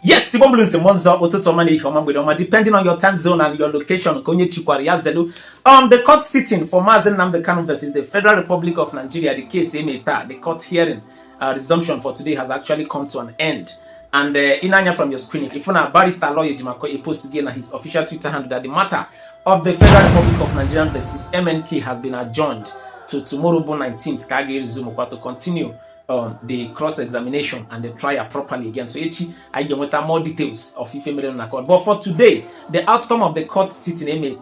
Yes, depending on your time zone and your location. The court sitting for MAZI NNAMDI KANU versus the Federal Republic of Nigeria, the case Emeta, the court hearing resumption for today has actually come to an end. And Inanya from your screen, if you're a barrister lawyer, Jimako, he posted again on his official Twitter handle that the matter of the Federal Republic of Nigeria versus MNK has been adjourned to tomorrow, 19th, to continue the cross-examination and the trial properly again. So I get more details of if court. But for today, the outcome of the court sitting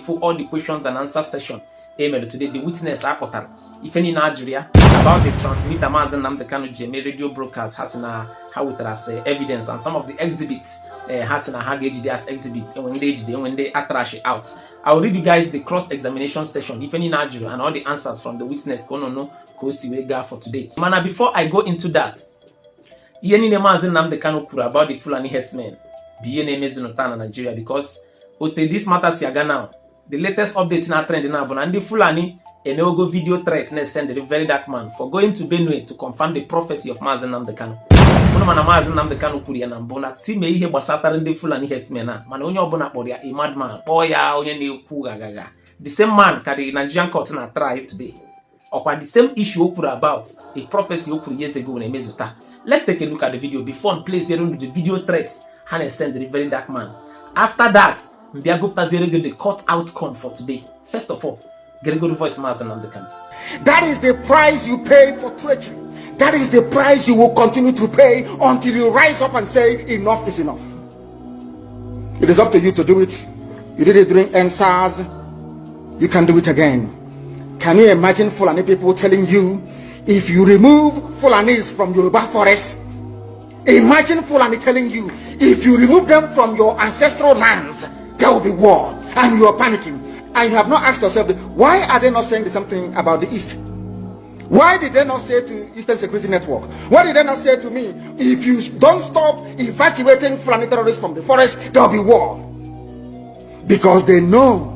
for all the questions and answer session today, the witness if any Nigeria about the transmitter MAZI NNAMDI KANU GMA radio broadcast has how it has evidence, and some of the exhibits has how as exhibits when they trash it out. I'll read you guys the cross-examination session if any Nigeria and all the answers from the witness for today. Mana, before I go into that, MAZI NNAMDI KANU about the Fulani herdsmen in Nigeria, because this matters now. The latest update in our trend now, and the Fulani and go video threat send the very dark man for going to Benue to confirm the prophecy of MAZI NNAMDI KANU. MAZI NNAMDI KANU kuri na mbona si me ihe gbasatara ndị Fulani herdsmen na mana onye ọbụla kpọrọ ya a madman, kpọọ ya onye na-ekwu gagaga. The same man ka the Nigerian court na try today. Or the same issue o kwuru about a prophecy o kwuru years ago na emezuta. Let's take a look at the video before and play zero the video threats and send the very dark man. After that, we are going to get the court outcome for today. First of all, get a good voice, MAZI NNAMDI KANU. That is the price you pay for treachery. That is the price you will continue to pay until you rise up and say enough is enough. It is up to you to do it. You did it during NSAS. You can do it again. Can you imagine Fulani people telling you, if you remove Fulanis from Yoruba forest, imagine Fulani telling you, if you remove them from your ancestral lands, there will be war, and you are panicking. And you have not asked yourself, why are they not saying the same thing about the East? Why did they not say to Eastern Security Network? Why did they not say to me, if you don't stop evacuating Fulani terrorists from the forest, there will be war? Because they know,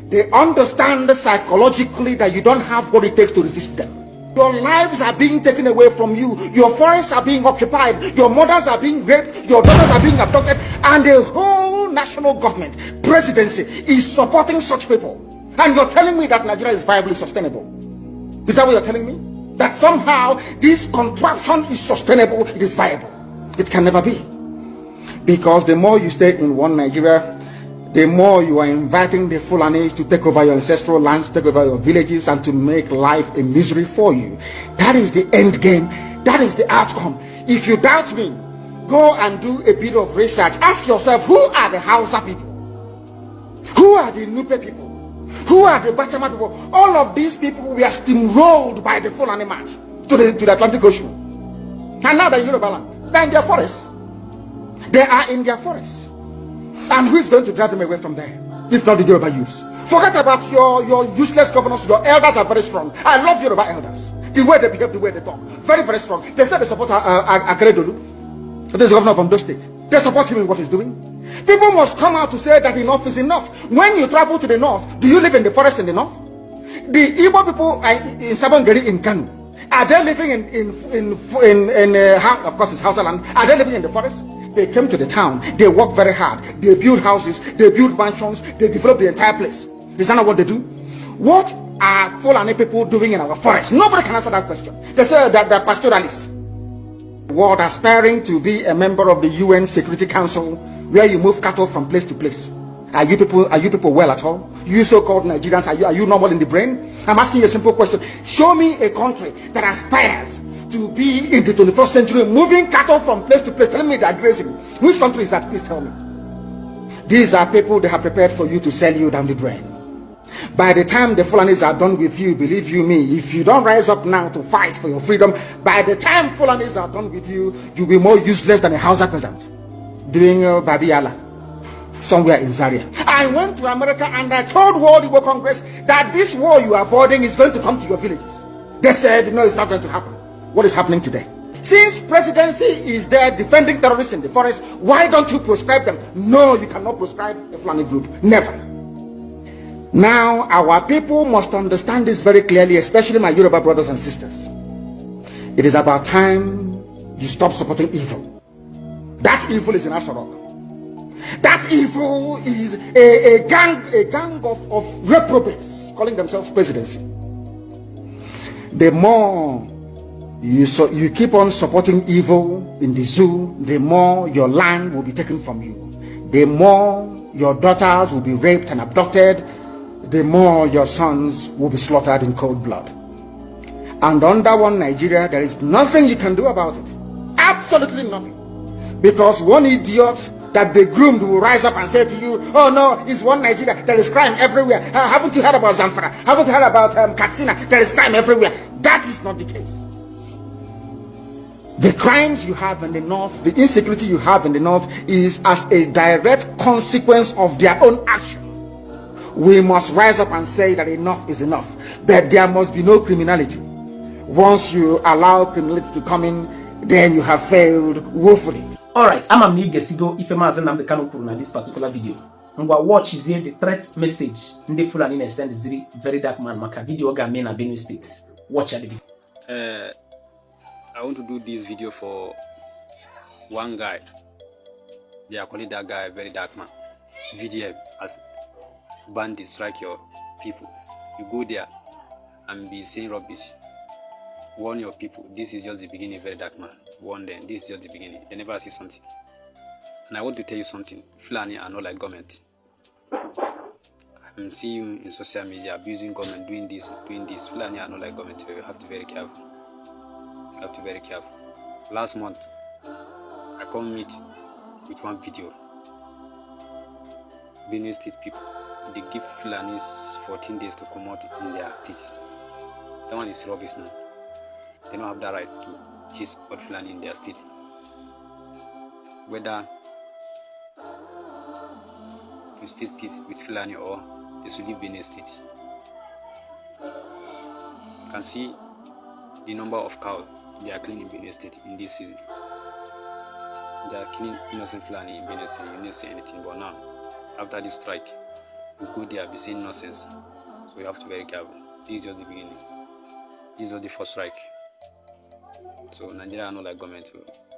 they understand psychologically that you don't have what it takes to resist them. Your lives are being taken away from you. Your forests are being occupied. Your mothers are being raped. Your daughters are being abducted. And the whole national government, presidency, is supporting such people. And you're telling me that Nigeria is viably sustainable. Is that what you're telling me? That somehow this contraption is sustainable, it is viable. It can never be. Because the more you stay in one Nigeria, the more you are inviting the Fulanis to take over your ancestral lands, to take over your villages, and to make life a misery for you. That is the end game. That is the outcome. If you doubt me, go and do a bit of research. Ask yourself, who are the Hausa people? Who are the Nupe people? Who are the Bachama people? All of these people were steamrolled by the Fulani march to the Atlantic Ocean. And now they're in Yoruba land. They're in their forests. They are in their forests. And who is going to drive them away from there? If not the Yoruba youths. Forget about your useless governors. Your elders are very strong. I love Yoruba elders. The way they behave, the way they talk. Very, very strong. They said they support Akeredolu. This is the governor of Ondo State. They support him in what he's doing. People must come out to say that enough is enough. When you travel to the north, do you live in the forest in the north? The Igbo people in Sabongeri in Kanu, are they living of course it's Hausa land, are they living in the forest? They came to the town, they work very hard, they build houses, they build mansions, they develop the entire place. Is that not what they do? What are Fulani people doing in our forest? Nobody can answer that question. They say that they're pastoralists. World aspiring to be a member of the UN Security Council, where you move cattle from place to place. Are you people well at all? You so-called Nigerians, are you normal in the brain? I'm asking you a simple question. Show me a country that aspires to be in the 21st century, moving cattle from place to place, telling me they're grazing. Which country is that? Please tell me. These are people they have prepared for you to sell you down the drain. By the time the Fulanis are done with you, believe you me, if you don't rise up now to fight for your freedom, by the time Fulanis are done with you, you'll be more useless than a Hausa peasant doing Babiala somewhere in Zaria. I went to America and I told World Igbo Congress that this war you are avoiding is going to come to your villages. They said, no, it's not going to happen. What is happening today? Since presidency is there defending terrorists in the forest, why don't you proscribe them? No, you cannot proscribe a Fulani group. Never. Now, our people must understand this very clearly, especially my Yoruba brothers and sisters. It is about time you stop supporting evil. That evil is in Asarok. That evil is a gang of reprobates calling themselves presidency. The more you keep on supporting evil in the zoo, the more your land will be taken from you. The more your daughters will be raped and abducted, the more your sons will be slaughtered in cold blood. And under one Nigeria, there is nothing you can do about it. Absolutely nothing. Because one idiot that they groomed will rise up and say to you, oh no, it's one Nigeria, there is crime everywhere. Haven't you heard about Zamfara? Haven't you heard about Katsina? There is crime everywhere. That is not the case. The crimes you have in the north, the insecurity you have in the north is as a direct consequence of their own action. We must rise up and say that enough is enough. That there must be no criminality. Once you allow criminality to come in, then you have failed woefully. Alright, I'm a Gesigo if MAZI Nnamdi Kanu kwuru na this particular video. Ngwa watch is the threat message ndị Fulani na send ziri very dark man maka video ga me na Benue State. Watch the video. I want to do this video for one guy. They are calling that guy very dark man. VDM as bandits strike your people. You go there and be saying rubbish. Warn your people. This is just the beginning, very dark man. Warn them. This is just the beginning. They never see something. And I want to tell you something. Fulani are not like government. I'm seeing you in social media abusing government, doing this. Fulani are not like government. You have to be very careful. You have to be very careful. Last month, I come meet with one video. Benue State people, they give Fulanis 14 days to come out in their states. That one is rubbish now. They don't have that right to chase out Fulani in their state. Whether you state peace with Fulani or they should leave Benue State. You can see the number of cows they are killing in Benue State in this season. They are killing innocent Fulani in Benue State. You didn't say anything, but now, after this strike, you go there be saying nonsense. So you have to be very careful. This is just the beginning. This is just the first strike. So Nigeria are not like government.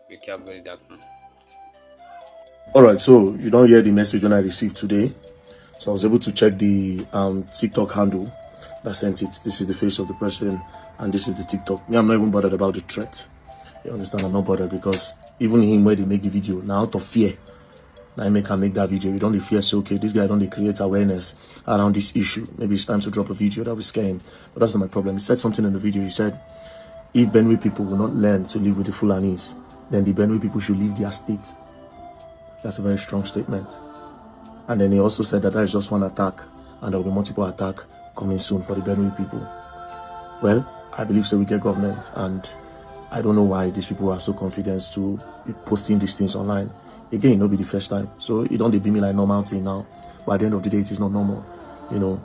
We care very dark now. Alright, so you don't hear the message when I received today. So I was able to check the TikTok handle that sent it. This is the face of the person and this is the TikTok. Me, I'm not even bothered about the threat. You understand? I'm not bothered because even him where they make the video, now out of fear, now I can make that video. You don't fear, so okay, this guy don't create awareness around this issue. Maybe it's time to drop a video that will scare him. But that's not my problem. He said something in the video. He said, if Benue people will not learn to live with the Fulanis, then the Benue people should leave their state. That's a very strong statement. And then he also said that is just one attack and there will be multiple attacks coming soon for the Benue people. Well, I believe so we get government, and I don't know why these people are so confident to be posting these things online. Again, it'll be the first time. So it don't be me like normal thing now. But at the end of the day, it is not normal. You know,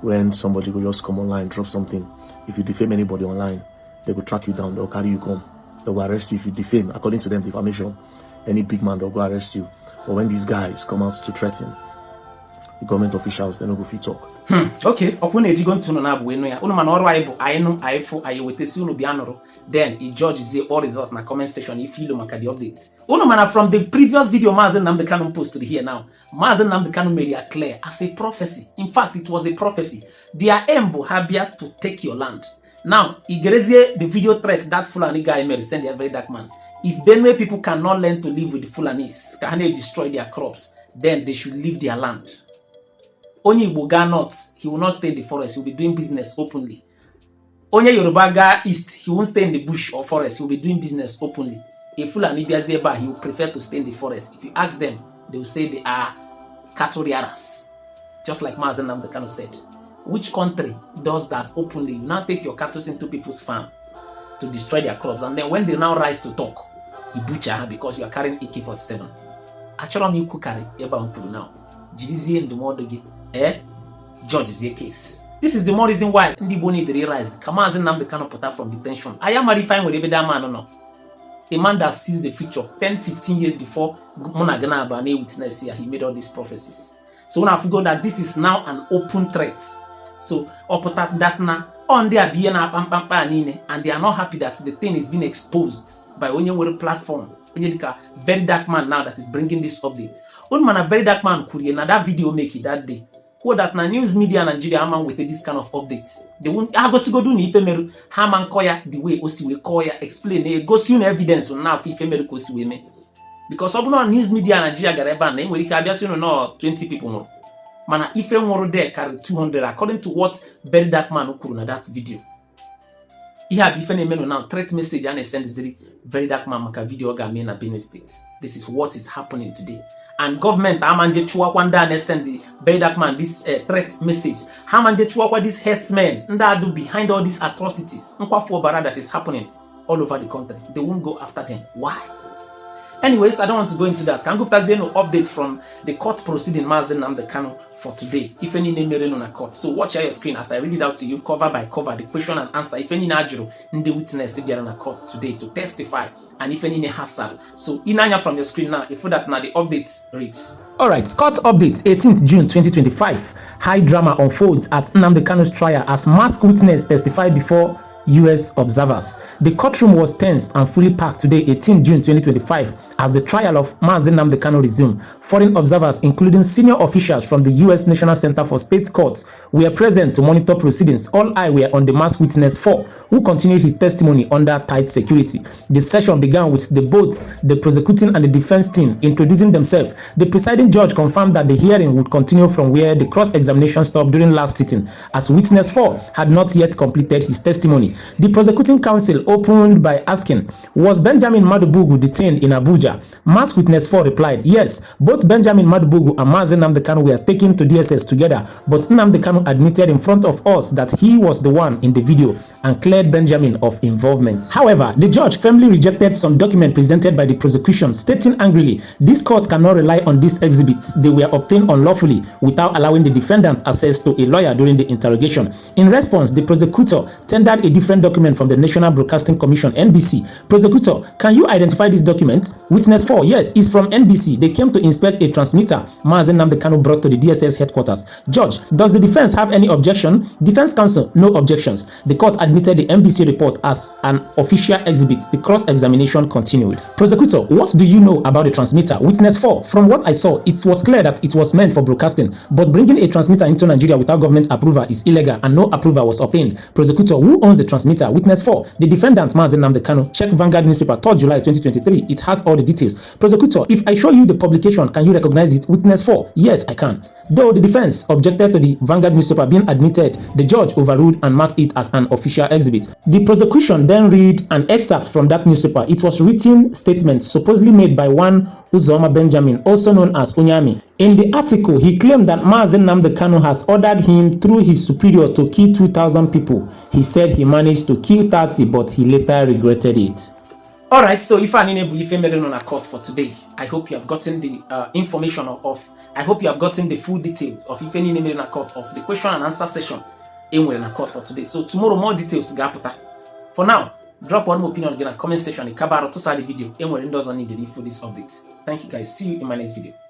when somebody will just come online, drop something. If you defame anybody online, they will track you down, they'll carry you home. They will arrest you if you defame. According to them, defamation, any big man, they'll go arrest you. But when these guys come out to threaten the government officials, they no go fit talk. Okay, okuna ejigo ntuno na abwe no ya. Unu man oru aibu ainu aifu ayewetesi unu bianoro. Then he judges the all result na comment section if you maka the updates. Unu man from the previous video MAZI Nnamdi Kanu posted here now. MAZI Nnamdi Kanu made it clear as a prophecy. In fact, it was a prophecy. Their aim habia to take your land. Now, Igrezie, the video threat that Fulani guy made send a very dark man. If Benue people cannot learn to live with the Fulanis, can they destroy their crops, then they should leave their land. Onye Igbo North, he will not stay in the forest, he will be doing business openly. Onye Yoruba East, he won't stay in the bush or forest, he will be doing business openly. If Fulani Biazeba, he will prefer to stay in the forest. If you ask them, they will say they are cattle rearers. Just like MAZI Nnamdi Kanu said. Which country does that openly? You now take your cattle into people's farm to destroy their crops, and then when they now rise to talk, you butcher her because you are carrying AK-47. Actually, you could carry Eba Unkuru now. Jidizi and the Modogi, judge is a case. This is the more reason why Ndibo need to realize MAZI Nnamdi Kanu put out from detention. I am marifying with that man or no. A man that sees the future 10-15 years before Monagana Abane witness here, he made all these prophecies. So when I figure that this is now an open threat. So that now on their and they are not happy that the thing is being exposed by only one platform Onyedika, very dark man now that is bringing this update. One man, a very dark man, could na that video make it that day. Who that na news media Nigeria haman with this kind of updates. They won't go do ni ifemeru haman koya the way osiwe koya explain go see evidence on now ifemeru kosiwe me. Because obuno news media Nigeria gareba na enwere ka bia no 20 people more. Mana ife nworo there carry 200 according to what very dark man ukuru na that video. He have ife na now threat message and send this very dark man maka video ga me na Benue State. This is what is happening today. And government amanje chuakwanda and send the very dark man this threat message. Hamanje chuakwa these herdsmen that do behind all these atrocities. Nkwa bara that is happening all over the country. They won't go after them. Why? Anyways, I don't want to go into that. Can go past no update from the court proceeding MAZI NNAMDI KANU for today. If any name on a court. So watch your screen as I read it out to you cover by cover, the question and answer. If any najuro in the witness if you are on a court today to testify, and if any hassle. So inanya from your screen now, if that now the updates reads. Alright, court updates 18th June 2025. High drama unfolds at Nnamdi Kanu's trial as masked witness testified before US observers. The courtroom was tensed and fully packed today, 18 June 2025, as the trial of MAZI NNAMDI KANU resumed. Foreign observers, including senior officials from the US National Center for State Courts, were present to monitor proceedings. All eyes were on the masked witness 4, who continued his testimony under tight security. The session began with the both the prosecuting and the defense team introducing themselves. The presiding judge confirmed that the hearing would continue from where the cross-examination stopped during last sitting, as witness 4 had not yet completed his testimony. The prosecuting counsel opened by asking, was Benjamin Madubugu detained in Abuja? Masked witness 4 replied, yes, both Benjamin Madubugu and MAZI NNAMDI KANU were taken to DSS together, but Nnamdi Kanu admitted in front of us that he was the one in the video and cleared Benjamin of involvement. However, the judge firmly rejected some document presented by the prosecution, stating angrily, this court cannot rely on these exhibits. They were obtained unlawfully without allowing the defendant access to a lawyer during the interrogation. In response, the prosecutor tendered a different document from the National Broadcasting Commission, NBC. Prosecutor, can you identify this document? Witness 4, yes, it's from NBC. They came to inspect a transmitter MAZI NNAMDI KANU brought to the DSS headquarters. Judge, does the defense have any objection? Defense counsel, no objections. The court admitted the NBC report as an official exhibit. The cross-examination continued. Prosecutor, what do you know about the transmitter? Witness 4, from what I saw, it was clear that it was meant for broadcasting, but bringing a transmitter into Nigeria without government approval is illegal and no approval was obtained. Prosecutor, who owns the transmitter? Witness 4, the defendant MAZI NNAMDI KANU. Check Vanguard newspaper, 3rd July 2023. It has all the details. Prosecutor, if I show you the publication, can you recognize it? Witness 4, yes, I can. Though the defense objected to the Vanguard newspaper being admitted, the judge overruled and marked it as an official exhibit. The prosecution then read an excerpt from that newspaper. It was written statements supposedly made by one Uzoma Benjamin, also known as Unyami. In the article, he claimed that MAZI NNAMDI KANU has ordered him through his superior to kill 2,000 people. He said he managed to kill 30, but he later regretted it. Alright, so if I'm in a court for today, I hope you have gotten the information I hope you have gotten the full details of if any in a court of the question and answer session in a court for today. So tomorrow more details gaputa. For now, drop one more opinion in the comment section. The kabaro to the video. Anyone doesn't need the for this update. Thank you guys. See you in my next video.